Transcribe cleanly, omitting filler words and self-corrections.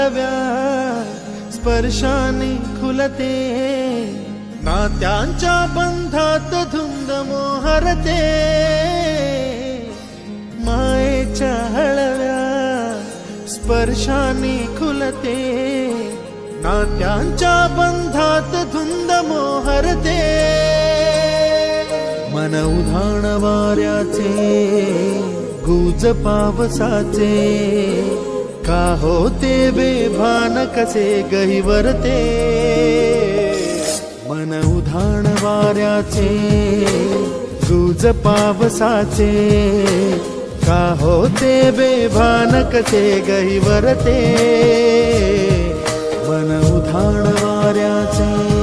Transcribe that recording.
हळव्या स्पर्शाने खुलते, नात्यांच्या बंधात धुंद मोहरते, मायेच्या हळव्या स्पर्शाने खुलते, नात्यांच्या बंधात धुंद मोहरते, मन उधाण वाऱ्याचे गुज पावसाचे, का होते बेभान कसे गहिवरते, मन उधाण वाऱ्याचे गुज पावसाचे, का होते बेभान कसे गहिवरते, मन उधाण वाऱ्याचे